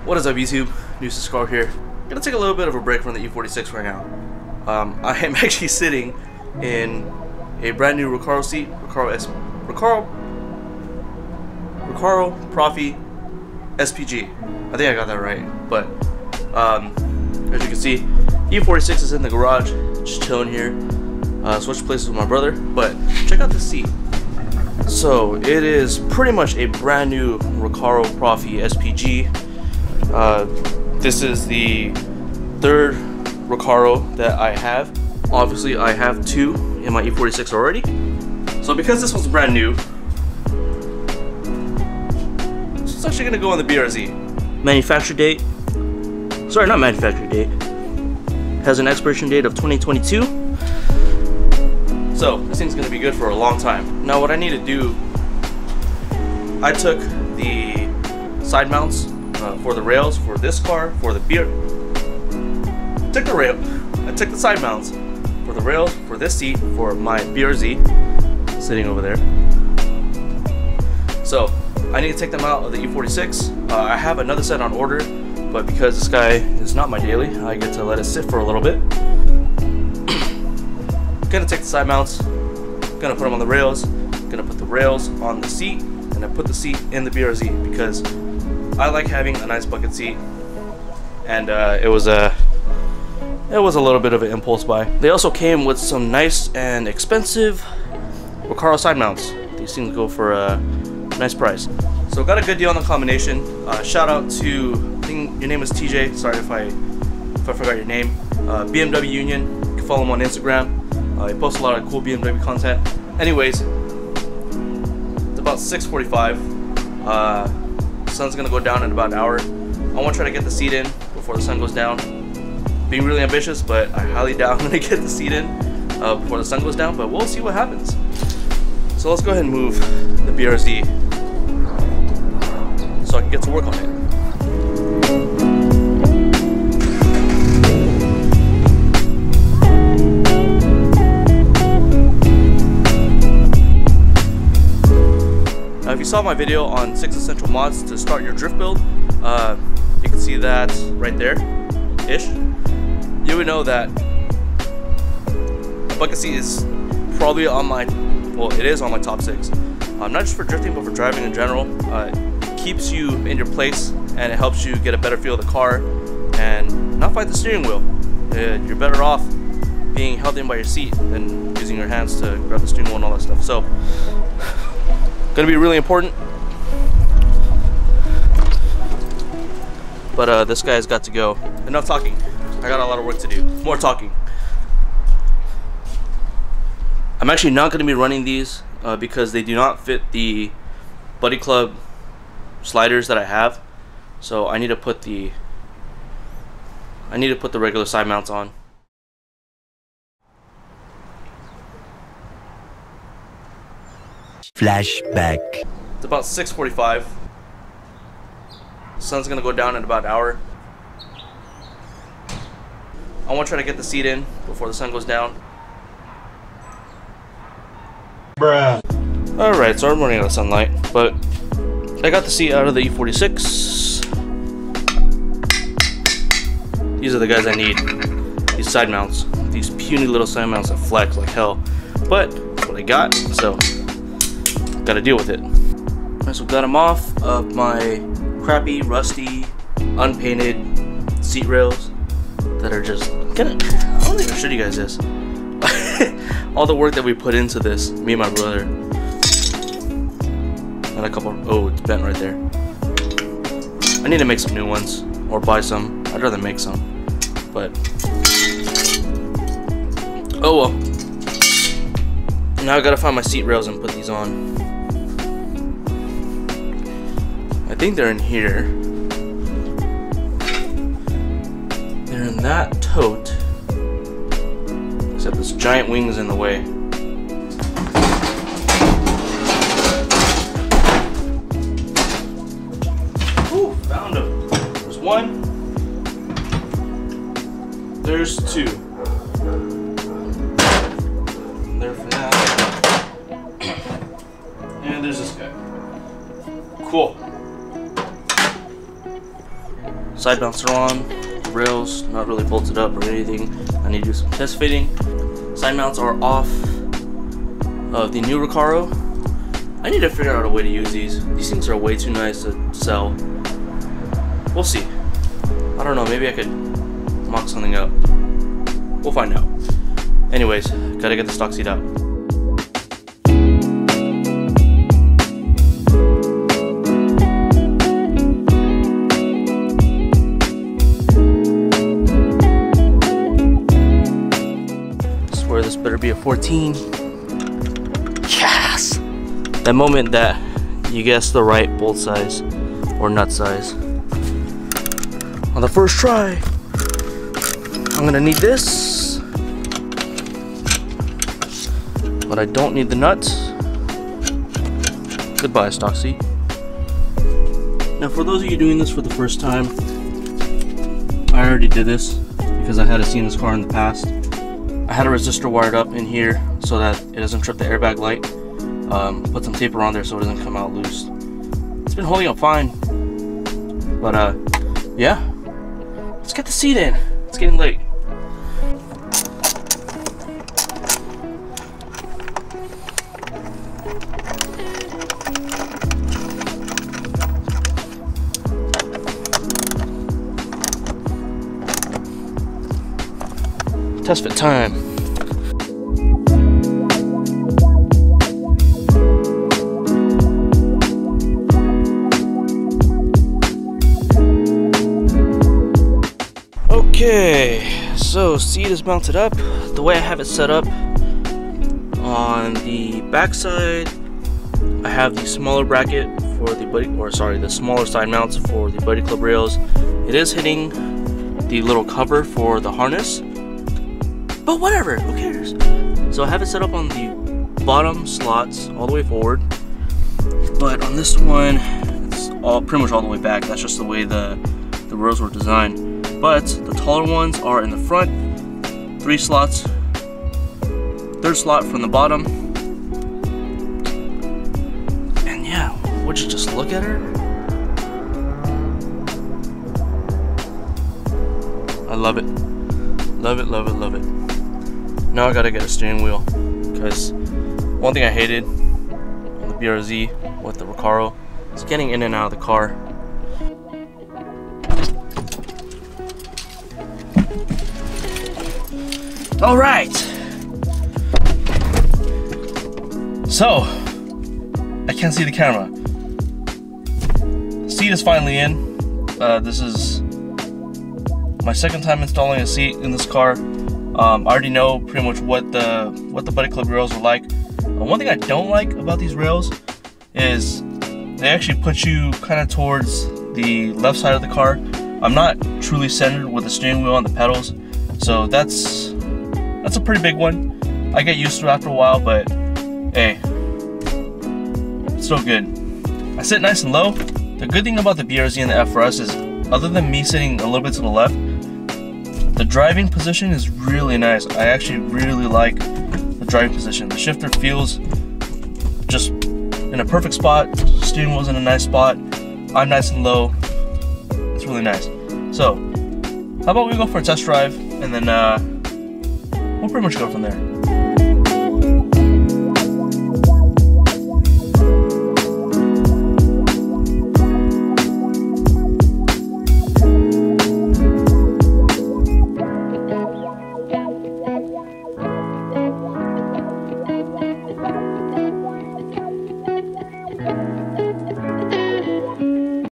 What is up, YouTube? Nuisance Car here. Gonna take a little bit of a break from the E46 right now. I am actually sitting in a brand new Recaro seat, Recaro Profi SPG. I think I got that right. But as you can see, E46 is in the garage, just chilling here. Switched places with my brother, but check out the seat. So it is pretty much a brand new Recaro Profi SPG. This is the third Recaro that I have. Obviously I have two in my E46 already. So because this one's brand new, it's actually gonna go on the BRZ. Manufacture date, sorry, not manufacture date, has an expiration date of 2022. So this thing's gonna be good for a long time. Now what I need to do, I took the side mounts for the rails for this car, for the I took the side mounts for the rails for this seat for my BRZ sitting over there. So I need to take them out of the E46. I have another set on order, but because this guy is not my daily, I get to let it sit for a little bit. Gonna take the side mounts, gonna put them on the rails, gonna put the rails on the seat, and I put the seat in the BRZ because I like having a nice bucket seat, and it was a little bit of an impulse buy. They also came with some nice and expensive Recaro side mounts. These things go for a nice price. So got a good deal on the combination. Shout out to, I think your name is TJ. Sorry if I forgot your name. BMW Union. You can follow him on Instagram. He posts a lot of cool BMW content. Anyways, it's about 6:45. Sun's gonna go down in about an hour. I want to try to get the seat in before the sun goes down. Being really ambitious, but I highly doubt I'm gonna get the seat in before the sun goes down, but we'll see what happens. So let's go ahead and move the BRZ so I can get to work on it. Now, if you saw my video on 6 essential mods to start your drift build, you can see that right there-ish. You would know that a bucket seat is probably on my, well, it is on my top 6. Not just for drifting, but for driving in general. It keeps you in your place, and it helps you get a better feel of the car and not fight the steering wheel. You're better off being held in by your seat than using your hands to grab the steering wheel and all that stuff. So, gonna be really important. But this guy's got to go. Enough talking. I got a lot of work to do. More talking. I'm actually not going to be running these because they do not fit the Buddy Club sliders that I have. So I need to put the regular side mounts on. Flashback. It's about 6:45. Sun's gonna go down in about an hour. I want to try to get the seat in before the sun goes down. Bruh. Alright, so I'm running out of sunlight, but I got the seat out of the E46. These are the guys I need. These side mounts. These puny little side mounts that flex like hell. But that's what I got, so gotta deal with it. Alright, so got them off of my crappy, rusty, unpainted seat rails that are just, I don't even show you guys this. All the work that we put into this, me and my brother. And a couple, oh, it's bent right there. I need to make some new ones, or buy some. I'd rather make some, but oh well. Now I gotta find my seat rails and put these on. I think they're in here. They're in that tote. Except this giant wing is in the way. Ooh, found them. There's one. There's two. There for now. And there's this guy. Cool. Side mounts are on, the rails not really bolted up or anything. I need to do some test fitting. Side mounts are off of the new Recaro. I need to figure out a way to use these. These things are way too nice to sell. We'll see. I don't know, maybe I could mock something up. We'll find out. Anyways, gotta get the stock seat out. Swear this better be a 14. Yes! That moment that you guess the right bolt size or nut size. On the first try, I'm gonna need this, but I don't need the nuts. Goodbye, stock seat. Now, for those of you doing this for the first time, I already did this because I had seen this car in the past. I had a resistor wired up in here so that it doesn't trip the airbag light. Put some tape around there so it doesn't come out loose. It's been holding up fine, but yeah, let's get the seat in. It's getting late. Test fit time. Okay, so seat is mounted up. The way I have it set up, on the back side, I have the smaller bracket for the the smaller side mounts for the Buddy Club rails. It is hitting the little cover for the harness, but whatever, who cares? So I have it set up on the bottom slots all the way forward, but on this one, it's pretty much all the way back. That's just the way the rails were designed. But the taller ones are in the front, 3 slots, 3rd slot from the bottom. And yeah, would you just look at her? I love it. Love it, love it, love it. Now I gotta get a steering wheel, because one thing I hated on the BRZ with the Recaro is getting in and out of the car. All right, so I can't see the camera. The seat is finally in. This is my 2nd time installing a seat in this car. I already know pretty much what the Buddy Club rails are like. One thing I don't like about these rails is they actually put you kind of towards the left side of the car. I'm not truly centered with the steering wheel on the pedals, so that's a pretty big one. I get used to it after a while, but hey, it's still good. I sit nice and low. The good thing about the BRZ and the FRS is, other than me sitting a little bit to the left, the driving position is really nice. I actually really like the driving position. The shifter feels just in a perfect spot. The steering wheel's in a nice spot. I'm nice and low. It's really nice. So, how about we go for a test drive, and then we'll pretty much go from there.